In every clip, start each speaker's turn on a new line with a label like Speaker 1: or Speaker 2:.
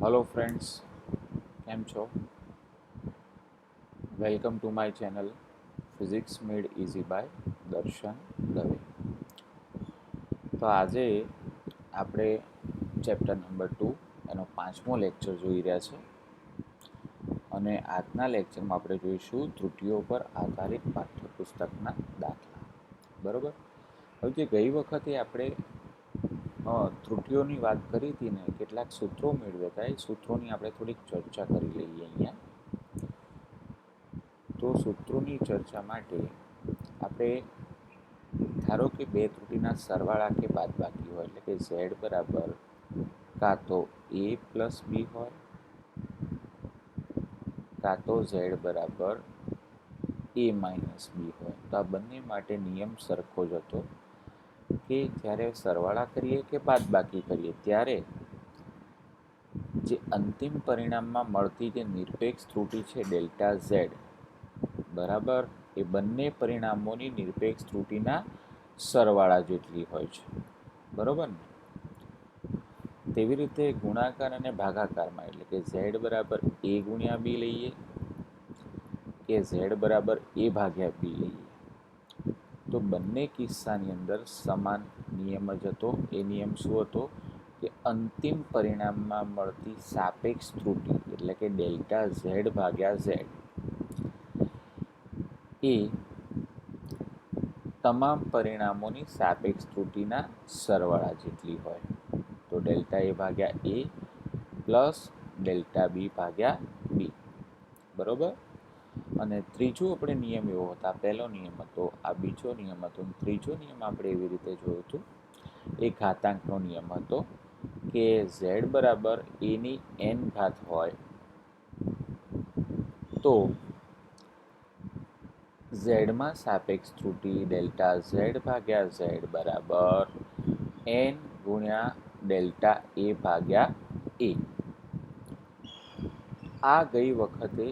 Speaker 1: Hello friends, કેમ છો? Welcome to my channel physics made easy by Darshan Dave. તો આજે આપણે ચેપ્ટર નંબર 2 એનો 5મો લેક્ચર જોઈ રહ્યા છે અને આજના લેક્ચરમાં આપણે જોઈશું ત્રુટિઓ પર આધારિત પાઠ્યપુસ્તકના દાખલા. બરાબર. હવે જે ગઈ વખતે આપણે ત્રુટિઓની વાત કરી હતી ને, કેટલાક સૂત્રો મેળવ્યા હતા, એ સૂત્રોની આપણે થોડીક ચર્ચા કરી લઈએ અહીંયા. તો સૂત્રોની ચર્ચા માટે આપણે ધારો કે બે ત્રુટિના સરવાળા કે બાદબાકી હોય, એટલે કે ઝેડ બરાબર કાં તો એ પ્લસ બી હોય કાં તો ઝેડ બરાબર એ માઇનસ બી હોય. તો આ બંને માટે નિયમ સરખો જ હતો કે જ્યારે સરવાળા કરીએ કે બાદબાકી કરીએ ત્યારે જે અંતિમ પરિણામમાં મળતી જે નિરપેક્ષ ત્રુટિ છે ડેલ્ટા ઝેડ બરાબર એ બંને પરિણામોની નિરપેક્ષ ત્રુટિના સરવાળા જેટલી હોય છે. બરાબર ને? તેવી રીતે ગુણાકાર અને ભાગાકારમાં, એટલે કે ઝેડ બરાબર એ ગુણ્યા બી લઈએ કે ઝેડ બરાબર એ ભાગ્યા બી લઈએ, તો બંને કિસ્સાની અંદર સમાન નિયમ જ હતો. એ નિયમ શું હતો કે અંતિમ પરિણામમાં મળતી સાપેક્ષ ત્રુટિ, એટલે કે ડેલ્ટા ઝેડ ભાગ્યા ઝેડ, એ તમામ પરિણામોની સાપેક્ષ ત્રુટિના સરવાળા જેટલી હોય. તો ડેલ્ટા એ ભાગ્યા એ પ્લસ ડેલ્ટા બી ભાગ્યા બી. બરાબર. અને ત્રીજો આપણે નિયમ એવો હતો, આ પહેલો નિયમ હતો, આ બીજો નિયમ હતો. ત્રીજો નિયમ આપણે એવી રીતે જોયું હતું, એ ઘાતાંકનો નિયમ હતો કે ઝેડ બરાબર એની એન ઘાત હોય તો ઝેડમાં સાપેક્ષ ત્રુટિ ડેલ્ટા ઝેડ ભાગ્યા ઝેડ બરાબર એન ગુણ્યા ડેલ્ટા એ ભાગ્યા એ. આ ગઈ વખતે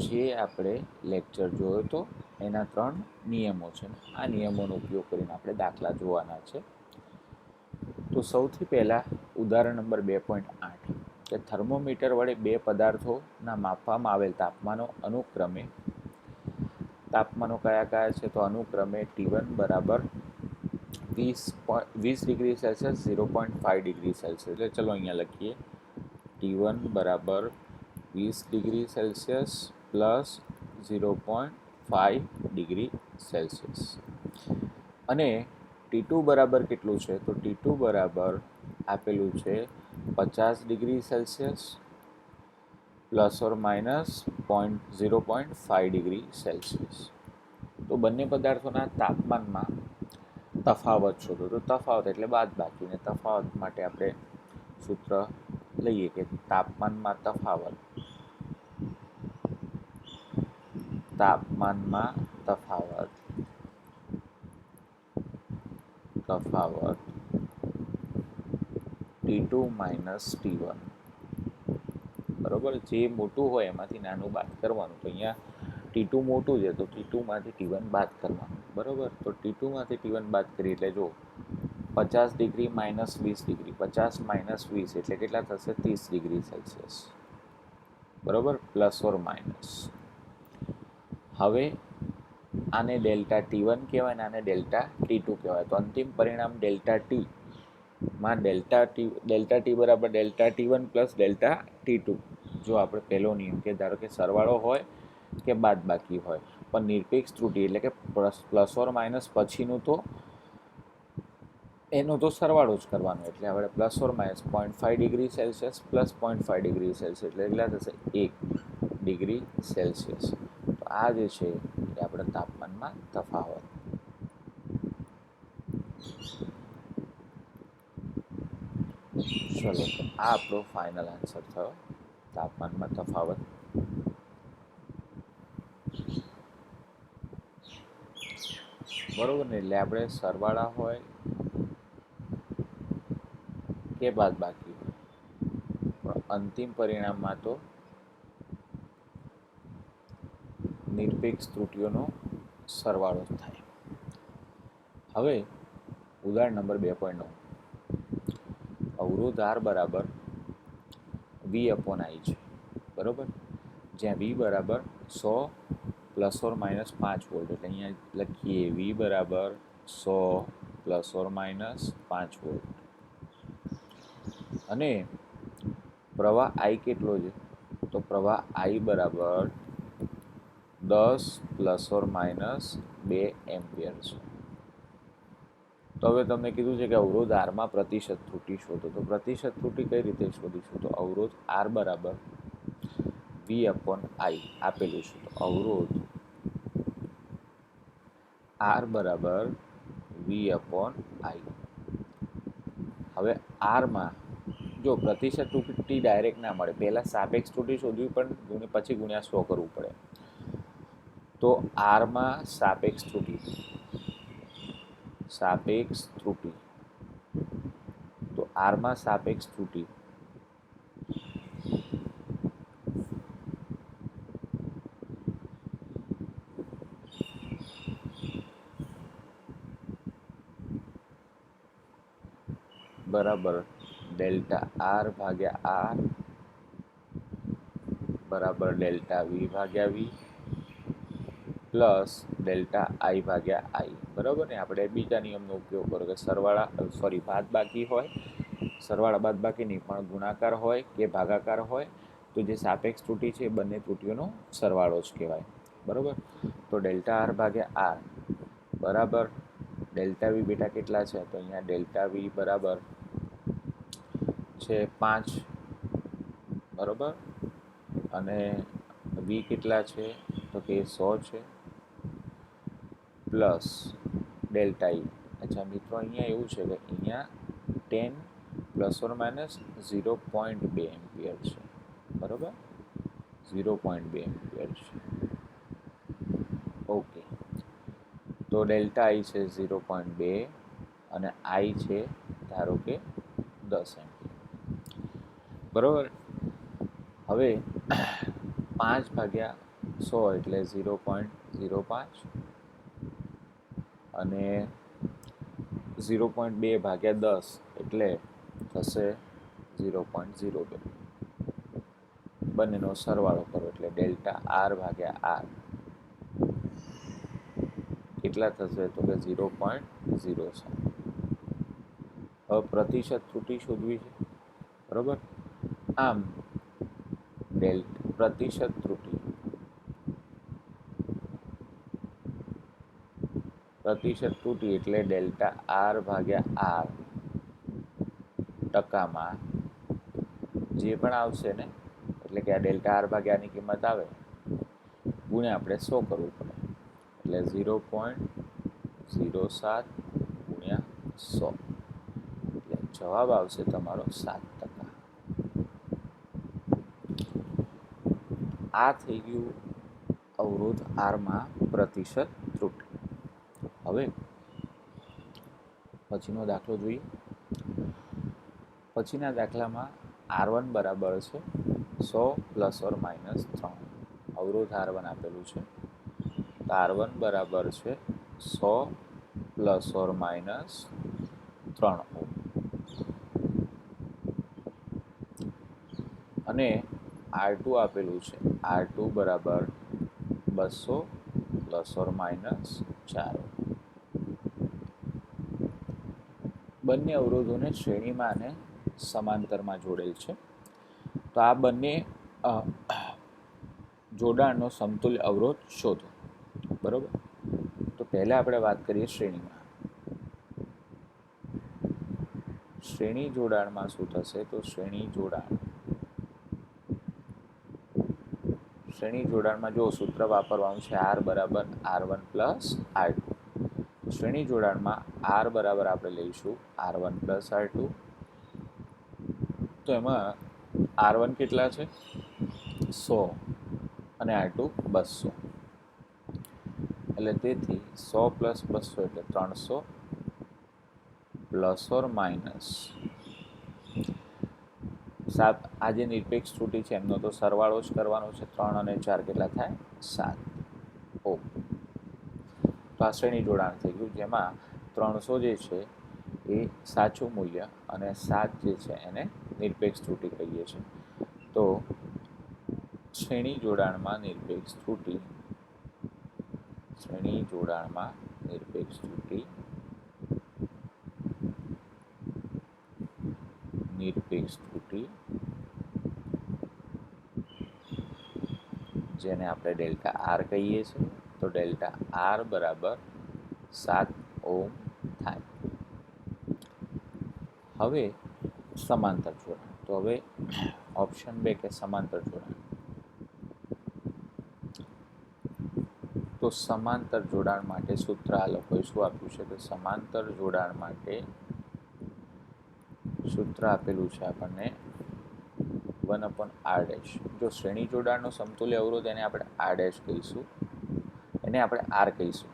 Speaker 1: જે આપણે લેક્ચર જોયો હતો એના 3 નિયમો છે. આ નિયમોનો ઉપયોગ કરીને આપણે દાખલા જોવાના છે. તો સૌથી પહેલાં ઉદાહરણ નંબર 2.8 કે થર્મોમીટર વડે બે પદાર્થોના માપવામાં આવેલ તાપમાનો કયા કયા છે? તો અનુક્રમે T1 બરાબર 20 ડિગ્રી સેલ્સિયસ, 0.5 ડિગ્રી સેલ્સિયસ. એટલે ચલો અહીંયા લખીએ, T1 બરાબર 20 degree Celsius plus 0.5 degree Celsius. અને T2 બરાબર કેટલું છે? તો T2 બરાબર આપેલું છે 50 degree Celsius plus or minus 0.5 degree Celsius. તો બંને પદાર્થોના તાપમાનમાં તફાવત શોધો. તો તફાવત એટલે બાદબાકી, ને તફાવત માટે આપણે સૂત્ર લઈએ કે તાપમાનમાં તફાવત T2 માઇનસ T1. બરાબર. જે મોટું હોય એમાંથી નાનું બાદ કરવાનું. તો અહીંયા T2 મોટું છે તો T2માંથી T1 બાદ કરવાનું. બરાબર. તો T2માંથી T1 બાદ કરીએ એટલે જો 50 ડિગ્રી માઇનસ 20 ડિગ્રી, 50 માઇનસ 20 એટલે કેટલા થશે? 30 ડિગ્રી સેલ્સિયસ. બરાબર. Plus or minus. હવે આને ડેલ્ટા T1 કહેવાય ને આને ડેલ્ટા T2 કહેવાય. તો અંતિમ પરિણામ ડેલ્ટા Tમાં ડેલ્ટા T બરાબર delta T1 plus delta T2. જો આપણે પહેલો નિયમ કે ધારો કે સરવાળો હોય કે બાદબાકી હોય, પણ નિરપેક્ષ ત્રુટિ એટલે કે પ્લસ ઓર માઇનસ પછીનું તો એનો તો સરવાળો જ કરવાનો. એટલે આપણે plus or minus 0.5 degree Celsius plus 0.5 degree Celsius એટલે કેટલા થશે? 1 ડિગ્રી સેલ્સિયસ. તો આ જે છે એ આપણે તાપમાનમાં તફાવત. ચલો, તો આ આપણો ફાઇનલ આન્સર થયો, તાપમાનમાં તફાવત. બરોબર ને? એટલે આપણે સરવાળા હોય કે બાદબાકી હોય, પણ અંતિમ પરિણામમાં તો નિરપેક્ષ ત્રુટિઓનો સરવાળો થાય. હવે ઉદાહરણ નંબર 2.9 અવરોધ R બરાબર વી અપોન આઈ છે, બરાબર, જ્યાં વી બરાબર 100 પ્લસ ઓર માઇનસ 5 વોલ્ટ, એટલે અહીંયા લખીએ વી બરાબર 100 પ્લસ ઓર માઇનસ 5 વોલ્ટ, અને પ્રવાહ આઈ કેટલો છે, તો પ્રવાહ આઈ બરાબર 10 પ્લસ ઓર માઇનસ 2 એમ્પિયર છે. તો હવે તમને કીધું છે કે અવરોધ આરમાં પ્રતિશત ત્રુટિ શોધો, તો પ્રતિશત ત્રુટિ કઈ રીતે શોધીશું, તો અવરોધ આર બરાબર વી અપોન આઈ આપેલું છે, તો અવરોધ આર બરાબર વી અપોન આઈ. હવે આરમાં જો પ્રતિશત ત્રુટિ ડાયરેક્ટ ના મળે, પહેલાં સાપેક્ષ ત્રુટિ શોધવી પણ પછી ગુણ્યા 100 કરવું પડે. તો આરમાં સાપેક્ષ ત્રુટિ તો આરમાં સાપેક્ષ ત્રુટિ બરાબર ડેલ્ટા આર ભાગ્યા આર બરાબર ડેલ્ટા વી ભાગ્યા વી પ્લસ ડેલ્ટા આઈ ભાગ્યા આઈ, બરાબર ને. આપણે બીજા નિયમનો ઉપયોગ કરો કે બાદબાકી હોય, સરવાળા બાદબાકી નહીં પણ ગુણાકાર હોય કે ભાગાકાર હોય, તો જે સાપેક્ષ ત્રુટિ છે એ બંને ત્રુટિઓનો સરવાળો જ કહેવાય, બરાબર. તો ડેલ્ટા આર ભાગ્યા આર બરાબર ડેલ્ટા વી બેટા કેટલા છે, તો અહીંયા ડેલ્ટા વી બરાબર છે 5, બરાબર, અને વી કેટલા છે, તો કે 100 છે, પ્લસ ડેલ્ટા ઈ. અચ્છા મિત્રો, અહીંયા એવું છે કે અહીંયા 10 પ્લસ ઓર માઇનસ 0.2 એમ્પિયર છે, બરાબર, 0.2 એમ્પિયર છે. ઓકે, તો ડેલ્ટા આઈ છે 0.2 અને આઈ છે ધારો કે 10 એમ્પિયર, બરાબર. હવે 5 ભાગ્યા 100 એટલે 0.05 અને 0.2 ભાગ્યા 10 એટલે થશે 0.02. બંનેનો સરવાળો કરો એટલે ડેલ્ટા આર ભાગ્યા આર કેટલા થશે, તો કે 0.07. હવે પ્રતિશત ત્રુટિ શોધવી છે, બરાબર. આમ પ્રતિશત ત્રુટિ એટલે ડેલ્ટા આર ભાગ્યા આર ટકામાં જે પણ આવશે ને, એટલે કે આ ડેલ્ટા આર ભાગ્યા આની કિંમત આવે ગુણ્યા આપણે 100 કરવું પડે, એટલે 0.07 ગુણ્યા 100, એટલે જવાબ આવશે તમારો 7%. આ થઈ ગયું અવરોધ આરમાં પ્રતિશત ત્રુટિ. હવે પછીનો દાખલો જોઈએ. પછીના દાખલામાં R1 બરાબર છે 100 પ્લસ ઓર માઇનસ 3, અવરોધ R1 આપેલું છે, તો R1 બરાબર છે 100 પ્લસ ઓર માઇનસ 3 ઓહ્મ, અને R2 આપેલું છે, R2 બરાબર 200 પ્લસ ઓર માઇનસ 4 ઓહ્મ. બંને અવરોધોને શ્રેણીમાં અને સમાંતરમાં જોડેલ છે. તો આ બંને જોડાણનો સમતુલ્ય અવરોધ શોધો, બરાબર. તો પહેલા આપણે વાત કરીએ શ્રેણીમાં. શ્રેણી જોડાણમાં શું થશે, તો શ્રેણી જોડાણમાં જો સૂત્ર વાપરવાનું છે R બરાબર R1 પ્લસ R2. શ્રેણી જોડાણમાં R બરાબર આપણે લઈશું R1 પ્લસ R2, તો એમાં R1 કેટલા છે 100 અને R2 200, એટલે તેથી 100 પ્લસ 200 એટલે 300 પ્લસ ઓર માઇનસ આ જે નિરપેક્ષ ત્રુટિ છે એમનો તો સરવાળો જ કરવાનો છે, 3 અને 4 કેટલા થાય 7 ઓહ્મ. તો આ શ્રેણી જોડાણ થઈ ગયું, જેમાં 300 જે છે એ સાચું મૂલ્ય અને 7 જે છે એને નિરપેક્ષ ત્રુટિ કહીએ છીએ. તો શ્રેણી જોડાણમાં નિરપેક્ષ ત્રુટિ જેને આપણે ડેલ્ટા આર કહીએ છીએ, તો ડેલ્ટા આર બરાબર 7 ઓહ્મ થાય. હવે સમાંતર જોડાણ, તો હવે ઓપ્શન 2 કે સમાંતર જોડાણ. તો સમાંતર જોડાણ માટે સૂત્ર આ લોકોએ શું આપ્યું છે? તો સમાંતર જોડાણ માટે સૂત્ર આપેલું છે આપણને 1/r'. જો શ્રેણી જોડાણનો સમતુલ્ય અવરોધ એને આપણે r' કહીશું, એને આપણે r કહીશું.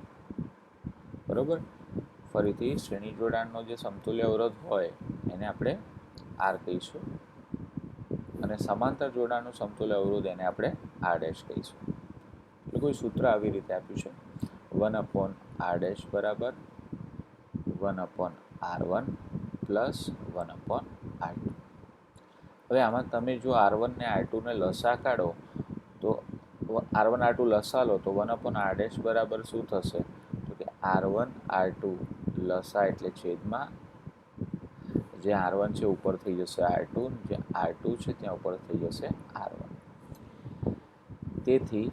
Speaker 1: બરોબર? ફરીથી શ્રેણી જોડાણનો જે સમતુલ્ય અવરોધ હોય એને આપણે r કહીશું અને સમાંતર જોડાણનો સમતુલ્ય અવરોધ એને આપણે r' કહીશું. એટલે કોઈ સૂત્ર આવી રીતે આપ્યું છે 1/r' બરાબર 1/r1 પ્લસ 1/r2. હવે આમાં તમે જો r1 ને r2 ને લસા કાઢો તો r1 r2 લસા લો તો 1/r' બરાબર શું થશે? તો કે r1 r2 લસા એટલે છેદમાં જે r1 છે ઉપર થઈ જશે r2, જે r2 છે ત્યાં ઉપર થઈ જશે r1. તેથી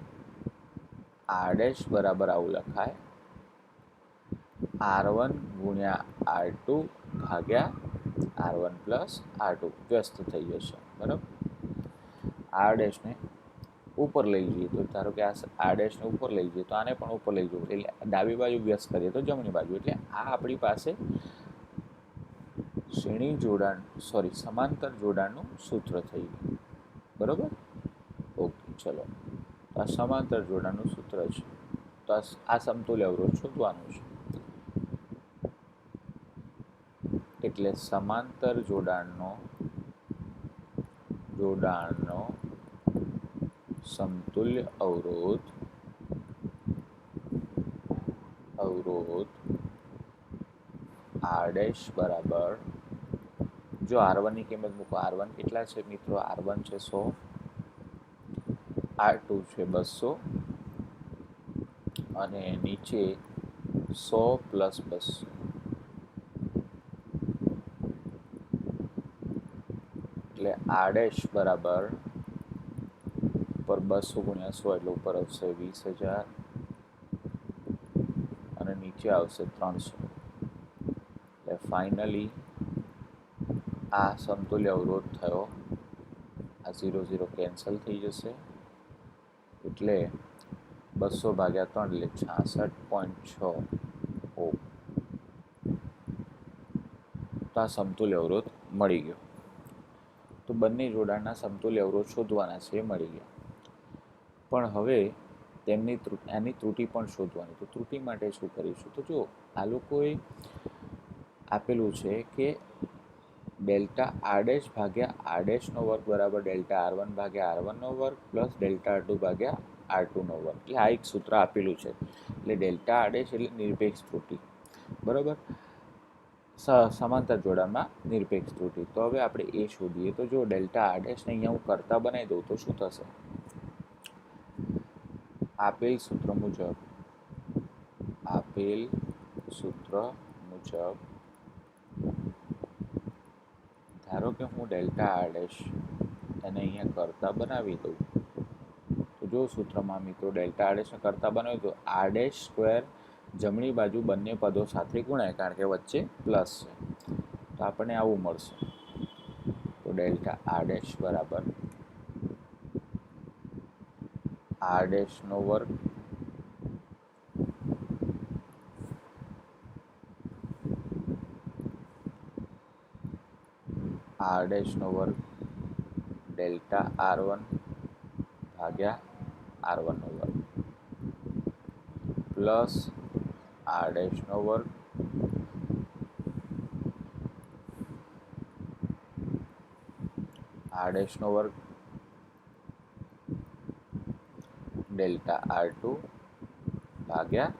Speaker 1: r' બરાબર આવું લખાય r1 ગુણ્યા r2 ભાગ્યા r1 પ્લસ r2 વ્યસ્ત થઈ જશે. બરાબર? r' ને ઉપર લઈ જઈએ તો ધારો કે આ r' ને ઉપર લઈ જઈએ તો આને પણ ઉપર લઈ જવું, એટલે ડાબી બાજુ વ્યસ્ત કરીએ તો જમણી બાજુ. એટલે આ આપણી પાસે સમાંતર જોડાણનું સૂત્ર થઈ ગયું. બરોબર? ઓકે, ચલો. આ સમાંતર જોડાણનું સૂત્ર છે. તો આ સમતુલ્ય અવરોધ શોધવાનું છે. એટલે સમાંતર જોડાણનો સમતુલ્ય અવરોધ r' બરાબર, જો r1 ની કિંમત મૂકો, r1 કેટલા છે મિત્રો? r1 છે 100, r2 છે 200 અને નીચે 100 પ્લસ 200 એટલે r' બરાબર ઉપર 200 ગુણ્યા 100 એટલે ઉપર આવશે 20,000 અને નીચે આવશે 300. એટલે ફાઇનલી આ સમતુલ્ય અવરોધ થયો. આ 0 0 કેન્સલ થઈ જશે એટલે 200 ભાગ્યા 3 એટલે 66.6 ઓહ્મ. તો આ સમતુલ્ય અવરોધ મળી ગયો. તો બંને જોડાણના સમતુલ્ય અવરોધ શોધવાના છે, એ મળી ગયા. પણ હવે આની ત્રુટિ પણ શોધવાની. તો ત્રુટિ માટે શું કરીશું? તો જો આ લોકોએ આપેલું છે કે ડેલ્ટા r' ભાગ્યા r' વર્ગ બરાબર ડેલ્ટા r1 ભાગ્યા r1 વર્ગ પ્લસ ડેલ્ટા r2 ભાગ્યા r2 વર્ગ. એટલે આ એક સૂત્ર આપેલું છે. એટલે ડેલ્ટા r' એટલે નિરપેક્ષ ત્રુટિ. બરાબર? સમાંતર જોડાણમાં નિરપેક્ષ ત્રુટિ. તો હવે આપણે એ શોધીએ. તો જો ડેલ્ટા r' ને અહીંયા હું કરતા બનાવી દઉં તો શું થશે? આપેલ સૂત્ર મુજબ ધારો કે હું ડેલ્ટા r' એને અહીંયા કરતા બનાવી દઉં તો જો સૂત્રમાં મિત્રો ડેલ્ટા r' ને કરતા બનાવી દો, r' જમણી બાજુ બંને પદો સાથે ગુણાય, કારણ કે વચ્ચે પ્લસ છે. તો આપણને આવું મળશે. તો ડેલ્ટા r' બરાબર r' વર્ગ ડેલ્ટા r1 ભાગ્યા r1 વર્ગ પ્લસ r' વર્ગ ડેલ્ટા r2 ભાગ્યા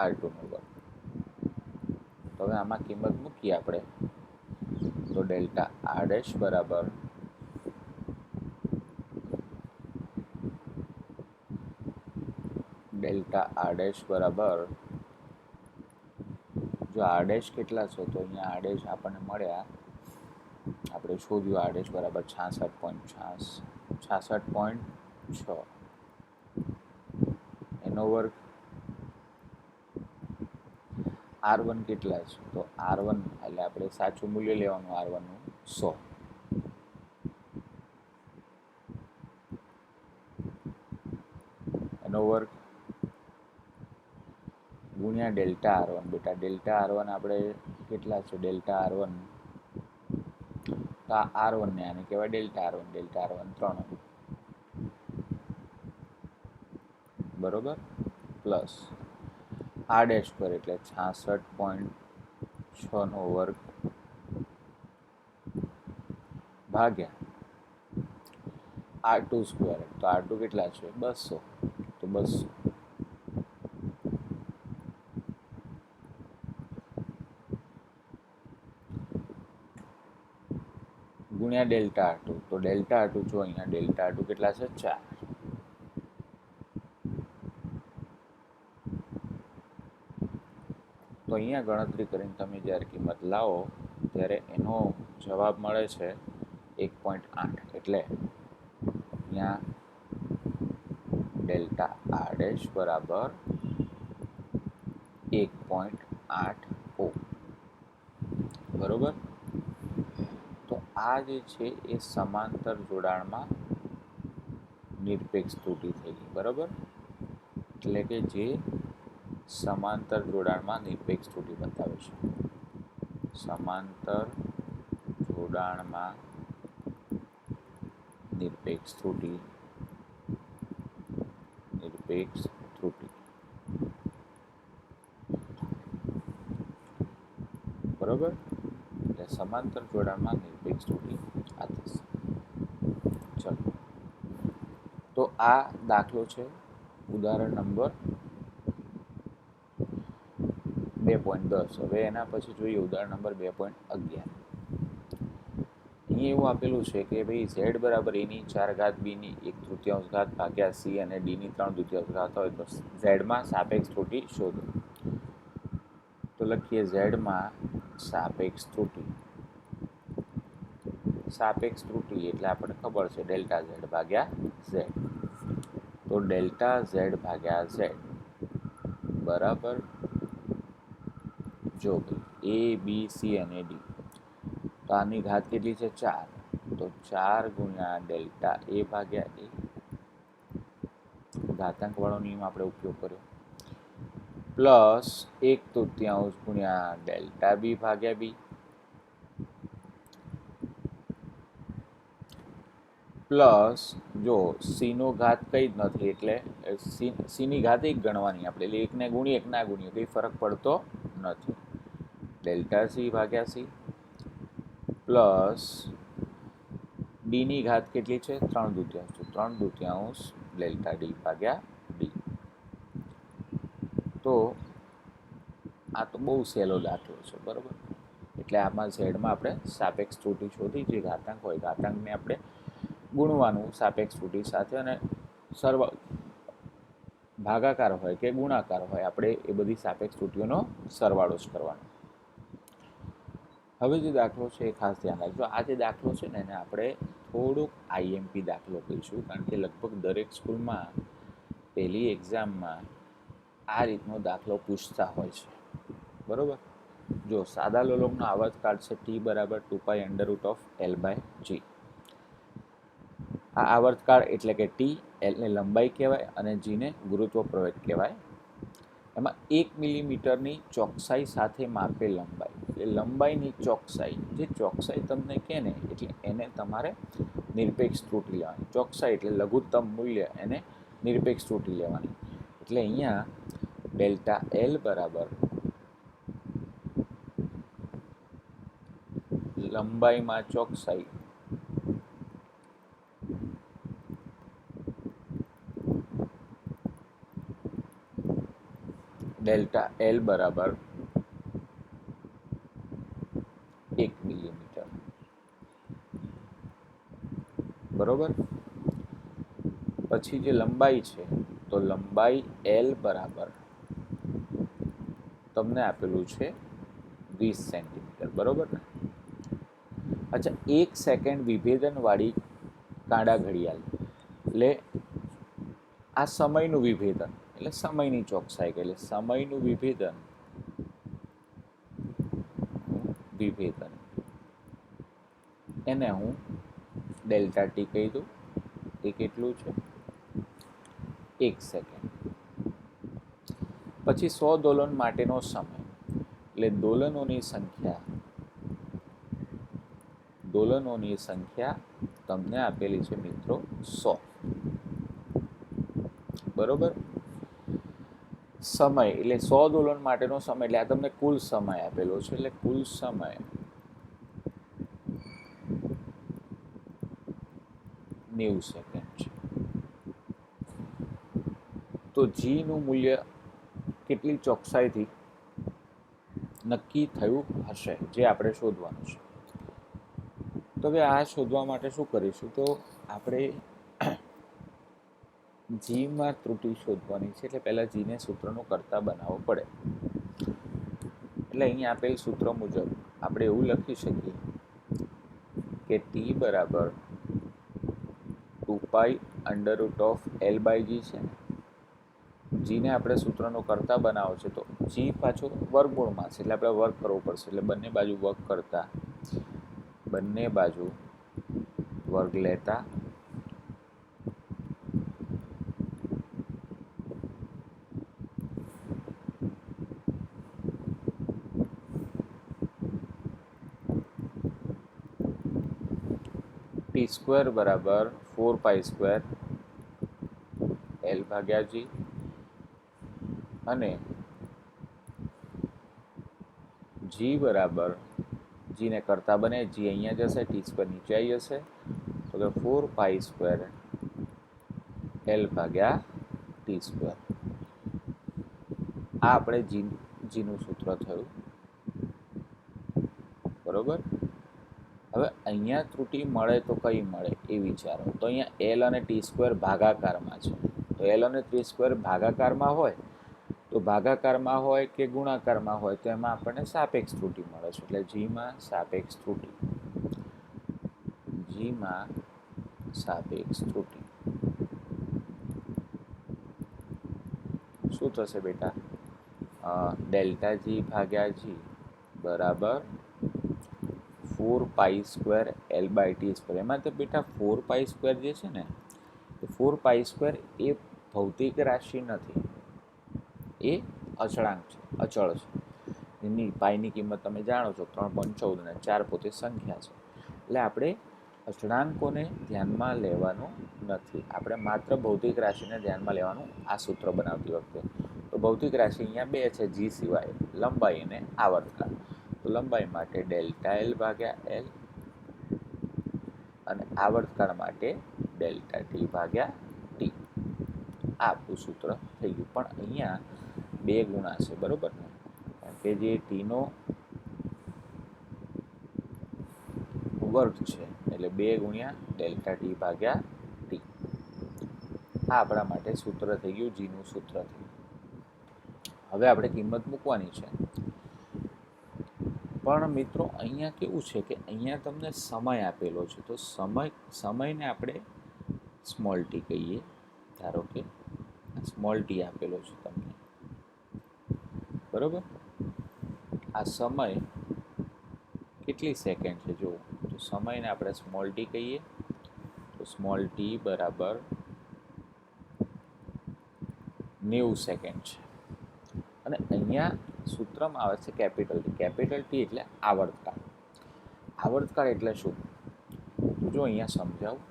Speaker 1: r2 વર્ગ. તો હવે આમાં કિંમત મૂકીએ આપણે. તો ડેલ્ટા r' બરાબર ડેલ્ટા આર ડેશ બરાબર, જો આર ડેશ કેટલા છે તો અહીંયા આર ડેશ આપણને મળ્યા, આપણે શોધ્યું આર ડેશ બરાબર 66.6 એનો વર્ગ. આર વન કેટલા છે તો આર વન એટલે આપણે સાચું મૂલ્ય લેવાનું આર વનનું 100 એનો વર્ગ ગુણ્યા ડેલ્ટા આર વન. બેટા ડેલ્ટા આર વન આપણે કેટલા છે, ડેલ્ટા આર વન તો આ આર વનને આને કહેવાય delta R one. Delta R one 3 બરોબર, પ્લસ આર ડેશ પર એટલે 66.6 નો વર્ગ ભાગ્યા આર ટુ સ્ક્વેર. તો આર ટુ કેટલા છે 200, તો 200 ગુણ્યા ડેલ્ટા આર ટુ. તો ડેલ્ટા આર ટુ જો અહીંયા ડેલ્ટા આર ટુ કેટલા છે 4. તો અહીંયા ગણતરી કરીને તમે જ્યારે કિંમત લાવો ત્યારે એનો જવાબ મળે છે 1.8. એટલે અહીંયા ડેલ્ટા આર ડેશ બરાબર 1.8 ઓહ્મ. બરોબર, તો આ જે છે એ સમાંતર જોડાણમાં નિરપેક્ષ ત્રુટિ થઈ ગઈ. બરોબર, એટલે કે જે સમાંતર જોડાણમાં નિરપેક્ષ ત્રુટિ બતાવે છે. સમાંતર જોડાણમાં નિરપેક્ષ ત્રુટિ, નિરપેક્ષ ત્રુટિ. બરોબર, એટલે સમાંતર જોડાણમાં નિરપેક્ષ ત્રુટિ આ થશે. ચલો, તો આ દાખલો છે ઉદાહરણ નંબર 2.10. હવે એના પછી જોઈએ ઉદાહરણ નંબર 2.11. અહીં એવું આપેલું છે કે ભાઈ ઝેડ બરાબર એની 4 ઘાત બીની 1/3 ઘાત ભાગ્યા સી અને ડીની 3/2 ઘાત હોય તો ઝેડમાં સાપેક્ષ ત્રુટિ શોધો. તો લખીએ ઝેડમાં સાપેક્ષ ત્રુટિ. સાપેક્ષ ત્રુટિ એટલે આપણને ખબર છે ડેલ્ટા ઝેડ ભાગ્યા ઝેડ. તો ડેલ્ટા ઝેડ ભાગ્યા ઝેડ બરાબર, જો ભાઈ એ બી સી અને ડી, તો આની ઘાત કેટલી છે 4, તો 4 ગુણ્યા ડેલ્ટા એ ભાગ્યા એ, ઘાતાંક વાળો નિયમ આપણે ઉપયોગ કર્યો, પ્લસ 1/3 ગુણ્યા ડેલ્ટા બી ભાગ્યા બી, પ્લસ જો સી નો ઘાત કઈ જ નથી એટલે સી ની ઘાત 1 ગણવાની આપણે, એટલે 1 ને ગુણીએ 1 ના ગુણીએ કઈ ફરક પડતો નથી. ડેલ્ટા સી ભાગ્યા સી પ્લસ ડી ની ઘાત કેટલી છે 3/2, તો 3/2 ડેલ્ટા ડી ભાગ્યા ડી. તો આ તો બહુ સહેલો દાખલો છે. બરોબર, એટલે આમાં ઝેડમાં આપણે સાપેક્ષ ત્રુટિ શોધી, જે ઘાતાંક હોય ઘાતાંકને આપણે ગુણવાનું સાપેક્ષ ત્રુટિ સાથે, અને ભાગાકાર હોય કે ગુણાકાર હોય આપણે એ બધી સાપેક્ષ ત્રુટિઓનો સરવાળો જ કરવાનો. હવે જે દાખલો છે એ ખાસ ધ્યાન રાખજો. આ જે દાખલો છે ને એને આપણે થોડોક આઈએમપી દાખલો કહીશું, કારણ કે લગભગ દરેક સ્કૂલમાં પહેલી એક્ઝામમાં આ રીતનો દાખલો પૂછતા હોય છે. બરોબર, જો સાદા લોલકનો આવર્તકાળ છે ટી બરાબર 2π√L/g. આ આવર્તકાળ એટલે કે ટી, એલને લંબાઈ કહેવાય અને જીને ગુરુત્વ પ્રવેગ કહેવાય. એમાં 1 મિલીમીટરની ચોકસાઈ સાથે માપેલ લંબાઈ, એટલે લંબાઈની ચોકસાઈ, જે ચોકસાઈ તમને કહે ને એટલે એને તમારે નિરપેક્ષ ત્રુટિ લેવાની. ચોકસાઈ એટલે લઘુત્તમ મૂલ્ય, એને નિરપેક્ષ ત્રુટિ લેવાની. એટલે અહીંયા ડેલ્ટા એલ બરાબર લંબાઈમાં ચોકસાઈ ડેલ્ટા એલ બરાબર 1 મિલીમીટર. બરોબર, પછી જે લંબાઈ છે તો લંબાઈ L બરાબર તમને આપેલું છે 20 સેન્ટીમીટર, બરોબર ને? અચ્છા, 1 સેકન્ડ વિભેદનવાળી કાંડા ઘડિયાળ, એટલે આ સમયનું વિભેદન, એટલે સમયની ચોકસાઈ, એટલે સમયનું વિભેદન એને હું ડેલ્ટા ટી કહી દઉં. એ કેટલું છે? 1 સેકન્ડ. પછી 100 દોલન માટેનો સમય, એટલે દોલનોની સંખ્યા તમને આપેલી છે મિત્રો 100, બરોબર? સમય એટલે 100 દોલન માટેનો સમય, એટલે આ તમને કુલ સમય આપેલો છે, એટલે કુલ સમય 90 સેકન્ડ છે. તો જી નું મૂલ્ય કેટલી ચોકસાઈથી નક્કી થયું હશે, જે આપણે શોધવાનું છે. તો હવે આ શોધવા માટે શું કરીશું? તો આપણે જીમાં ત્રુટિ શોધવાની છે, એટલે પહેલા જીને સૂત્રનો કરતા બનાવવો પડે. એટલે અહીં આપેલ સૂત્ર મુજબ આપણે એવું લખી શકીએ કે ટી બરાબર 2π √L/G છે. જીને આપણે સૂત્રનો કરતા બનાવો છે, તો જી પાછો વર્ગમૂળમાં છે, એટલે આપણે વર્ગ કરવો પડશે. એટલે બંને બાજુ વર્ગ કરતા, બંને બાજુ વર્ગ લેતા T² બરાબર 4π² L/G અને જી બરાબર, જીને કરતા બને, જી અહીંયા જશે, T² નીચે આવી જશે, તો કે 4π² L/T². આ આપણે જીનું સૂત્ર થયું, બરોબર? હવે અહીંયા ત્રુટિ મળે તો કઈ મળે એ વિચારો. તો અહીંયા L અને T² ભાગાકારમાં છે, તો L અને T² ભાગાકારમાં હોય, તો ભાગાકારમાં હોય કે ગુણાકારમાં હોય, તો એમાં આપણને સાપેક્ષ ત્રુટિ મળે છે. એટલે જીમાં સાપેક્ષ ત્રુટિ, શું થશે બેટા? ડેલ્ટા જી ભાગ્યા જી બરાબર 4π² L/T². એમાં તો બેટા 4π² જે છે ને, એ 4π² એ ભૌતિક રાશિ નથી, એ અચળાંક છે, અચળ છે. એની પાઈની કિંમત તમે જાણો છો 3.14 અને 4 પોતે સંખ્યા છે. એટલે આપણે અચળાંકોને ધ્યાનમાં લેવાનું નથી, આપણે માત્ર ભૌતિક રાશિને ધ્યાનમાં લેવાનું આ સૂત્ર બનાવતી વખતે. તો ભૌતિક રાશિ અહીંયા બે છે, જી સિવાય, લંબાઈ અને આવર્તકાળ. તો લંબાઈ માટે ડેલ્ટા L/L અને આવર્તકાળ માટે ડેલ્ટા T/T. આ આપણું સૂત્ર થઈ ગયું. પણ અહીંયા બે ગુણા છે, બરોબર ને? કારણ કે જે ટીનો વર્ગ છે, એટલે 2 ગુણ્યા ડેલ્ટા T/T. આ આપણા માટે સૂત્ર થઈ ગયું, જીનું સૂત્ર થઈ ગયું. હવે આપણે કિંમત મૂકવાની છે. પણ મિત્રો અહીંયા કેવું છે કે અહીંયા તમને સમય આપેલો છે, તો સમયને આપણે સ્મોલ ટી કહીએ. ધારો કે સ્મોલ ટી આપેલો છે તમને, બરોબર? આ સમય કેટલી સેકન્ડ છે જુઓ, તો સમયને આપણે સ્મોલ ટી કહીએ. તો સ્મોલ ટી બરાબર 90 સેકન્ડ છે. અને અહીંયા સૂત્રમાં આવે છે કેપિટલ ટી, એટલે આવર્તકાળ. આવર્તકાળ એટલે શું? જો અહીંયા સમજાવું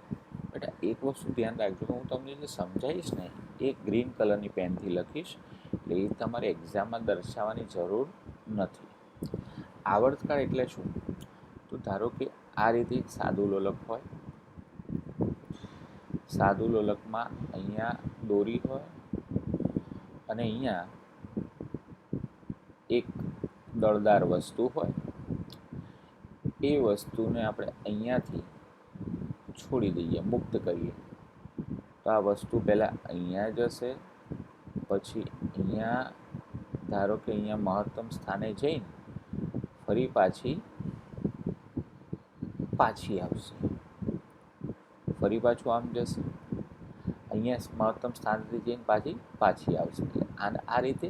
Speaker 1: બેટા, એક વસ્તુ ધ્યાન રાખજો કે હું તમને જે સમજાવીશ ને એ ગ્રીન કલરની પેનથી લખીશ, એટલે એ તમારે એક્ઝામમાં દર્શાવવાની જરૂર નથી. આવર્તકાળ એટલે શું? તો ધારો કે આ રીતે એક સાદું લોલક હોય, સાદું લોલકમાં અહીંયા દોરી હોય અને અહીંયા એક દળદાર વસ્તુ હોય. એ વસ્તુને આપણે અહીંયાથી છોડી દઈએ, મુક્ત કરીએ, તો તો આ વસ્તુ પહેલાં અહીંયા જશે, પછી અહીંયા ધારો કે અહીંયા મહત્તમ સ્થાને જઈને ફરી પાછી આવશે, ફરી પાછું આમ જશે, અહીંયા મહત્તમ સ્થાનેથી જઈને પાછી આવશે. એટલે આ રીતે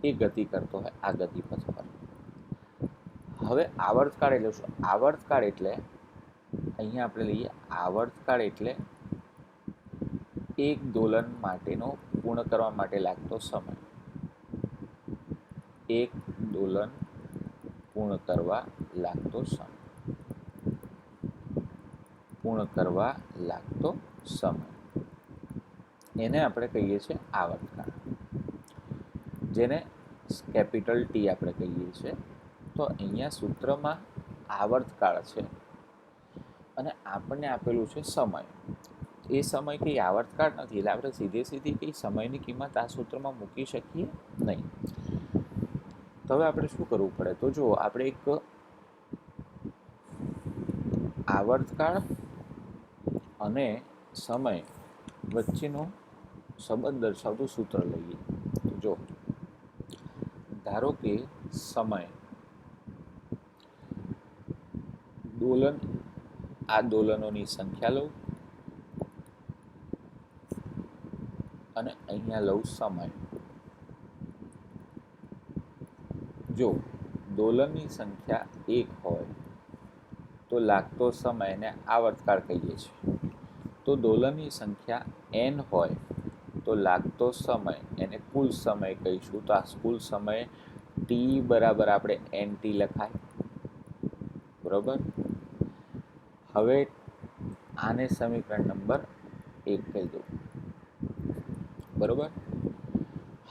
Speaker 1: એ ગતિ કરતો હોય આ ગતિ પથ પર. હવે આવર્તકાળ એટલે શું? આવર્તકાળ એટલે અહીંયા આપણે લઈએ, આવર્તકાળ એટલે એક દોલન માટેનો પૂર્ણ કરવા માટે લાગતો સમય. એક દોલન પૂર્ણ કરવા લાગતો સમય. એને આપણે કહીએ છીએ આવર્તકાળ, જેને કેપિટલ ટી આપણે કહીએ છીએ. તો અહીંયા સૂત્રમાં આવર્તકાળ છે અને આપણને આપેલું છે સમય. એ સમય કંઈ આવર્તકાળ નથી, એટલે આપણે સીધી કંઈ સમયની કિંમત આ સૂત્રમાં મૂકી શકીએ નહીં. તો હવે આપણે શું કરવું પડે? તો જો આપણે એક આવર્તકાળ અને સમય વચ્ચેનો સંબંધ દર્શાવતું સૂત્ર લઈએ. તો જો ધારો કે સમય દોલન, આ દોલનોની સંખ્યા લઉં અને અહીંયા લઉં સમય. જો દોલનની સંખ્યા 1 હોય તો લાગતો સમયને આવર્તકાળ કહીએ છીએ. તો દોલનની સંખ્યા n હોય તો લાગતો સમય એને કુલ સમય કહીશું. તો આ કુલ સમય t બરાબર આપણે nt લખાય, બરાબર. હવે આને સમીકરણ નંબર 1 કહી દઉં, બરાબર.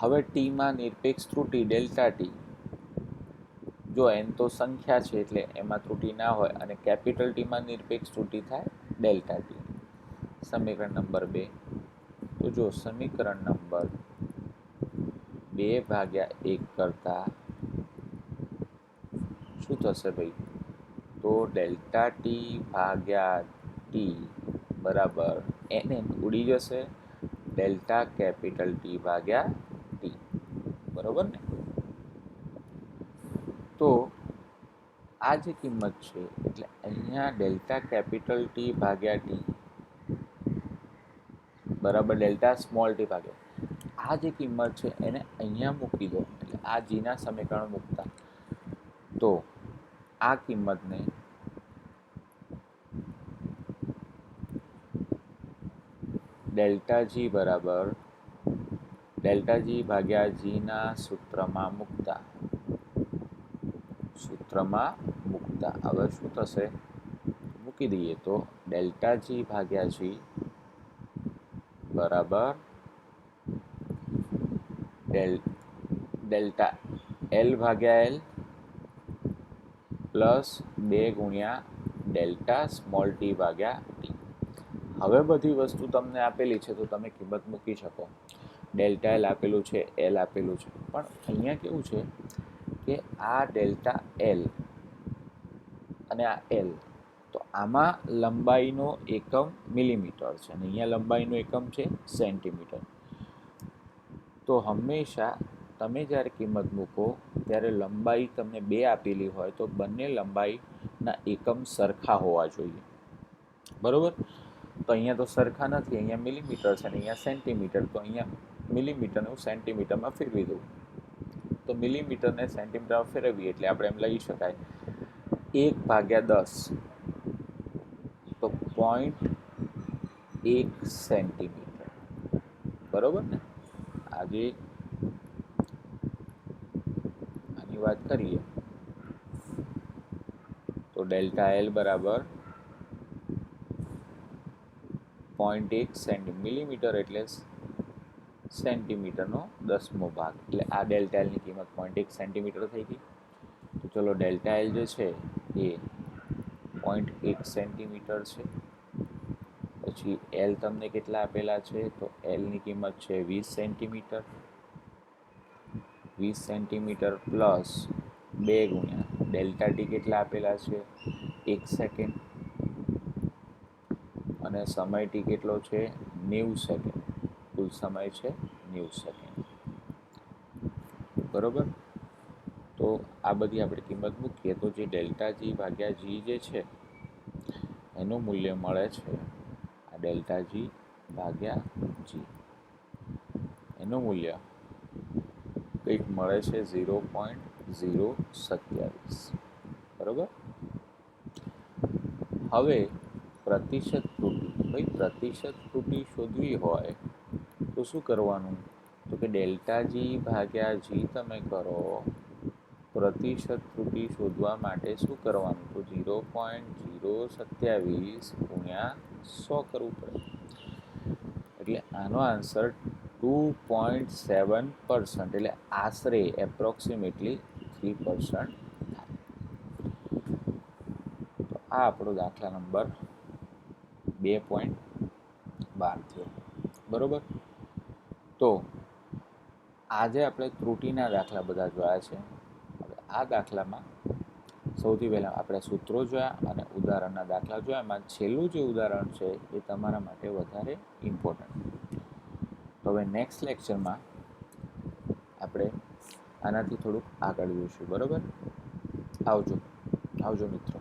Speaker 1: હવે ટીમાં નિરપેક્ષ ત્રુટિ ડેલ્ટા ટી, જો n તો સંખ્યા છે એટલે એમાં ત્રુટિ ના હોય, અને કેપિટલ ટીમાં નિરપેક્ષ ત્રુટિ થાય ડેલ્ટા ટી. સમીકરણ નંબર 2. તો જો સમીકરણ નંબર 2/1 કરતા શું થશે ભાઈ? તો ડેલ્ટા ટી ભાગ્યા ટી બરાબર n ઉડી જશે, ડેલ્ટા કેપિટલ ટી ભાગ્યા ટી, બરાબર ને. તો આ જે કિંમત છે એટલે અહીંયા ડેલ્ટા કેપિટલ ટી ભાગ્યા ટી બરાબર ડેલ્ટા સ્મોલ ટી ભાગ્યા, આ જે કિંમત છે એને અહીંયા મૂકી દો. એટલે આ જીના સમીકરણ મૂકતા તો આ કિંમતને ડેલ્ટા જી બરાબર ડેલ્ટા જી ભાગ્યા જીના સૂત્રમાં મૂકતા હવે શું થશે? મૂકી દઈએ તો ડેલ્ટા જી ભાગ્યા જી બરાબર ડેલ્ટા એલ ભાગ્યા એલ પ્લસ 2 ગુણ્યા ડેલ્ટા સ્મોલ ટી ભાગ્યા ટી. હવે બધી વસ્તુ તમને આપેલી છે તો તમે કિંમત મૂકી શકો. ડેલ્ટા એલ આપેલું છે, એલ આપેલું છે, પણ અહીંયા કેવું છે કે આ ડેલ્ટા એલ અને આ એલ, તો આમાં લંબાઈનો એકમ મિલીમીટર છે અને અહીંયા લંબાઈનો એકમ છે સેન્ટીમીટર. તો હંમેશા તમે જ્યારે કિંમત મૂકો ત્યારે લંબાઈ તમને 2 આપેલી હોય તો બંને લંબાઈના એકમ સરખા હોવા જોઈએ, બરાબર. તો અહીંયા તો સરખા નથી, અહીંયા મિલીમીટર છે અને અહીંયા સેન્ટીમીટર. તો અહીંયા મિલીમીટરને હું સેન્ટીમીટરમાં ફેરવી દઉં. તો મિલીમીટરને સેન્ટીમીટરમાં ફેરવીએ એટલે આપણે એમ લઈ શકાય 1/10 તો 0.1 સેન્ટીમીટર, બરાબર ને. આજે આની વાત કરીએ તો ડેલ્ટા એલ બરાબર 0.1 મિલીમીટર એટલે સેન્ટીમીટરનો 10મો ભાગ. એટલે આ ડેલ્ટા એલની કિંમત 0.1 સેન્ટીમીટર થઈ ગઈ. તો ચલો ડેલ્ટા એલ જે છે એ 0.1 સેન્ટીમીટર છે. પછી એલ તમને કેટલા આપેલા છે? તો એલની કિંમત છે 20 સેન્ટીમીટર. 20 સેન્ટીમીટર પ્લસ 2 ગુણ્યા ડેલ્ટા ટી કેટલા આપેલા છે? 1 સેકન્ડ. અને સમય ટી કેટલો છે 90 સેકન્ડ. કુલ સમય છે 90 સેકન્ડ. બરોબર. તો આ બધી આપણે કિંમત મૂકીએ તો જે ડેલ્ટા જી ભાગ્યા જી જે છે એનું મૂલ્ય મળે છે આ ડેલ્ટા જી ભાગ્યા જી એનું મૂલ્ય કંઈક મળે છે 0.027. બરોબર. હવે પ્રતિશત ત્રુટિ, ભાઈ પ્રતિશત ત્રુટિ શોધવી હોય તો શું કરવાનું? તો કે ડેલ્ટા જી ભાગ્યા જી તમે કરો, પ્રતિશત ત્રુટિ શોધવા માટે શું કરવાનું? તો 0.027 ગુણ્યા 100 કરવું પડે. એટલે આનો આન્સર 2.7%, એટલે આશરે એપ્રોક્સિમેટલી 3% થાય. તો આ આપણો દાખલા નંબર 2.12 થયો. બરોબર. તો આજે આપણે ત્રુટિના દાખલા બધા જોયા છે. હવે આ દાખલામાં સૌથી પહેલાં આપણે સૂત્રો જોયા અને ઉદાહરણના દાખલા જોયા. એમાં છેલ્લું જે ઉદાહરણ છે એ તમારા માટે વધારે ઇમ્પોર્ટન્ટ. તો હવે નેક્સ્ટ લેક્ચરમાં આપણે આનાથી થોડુંક આગળ જોઈશું. બરાબર. આવજો મિત્રો.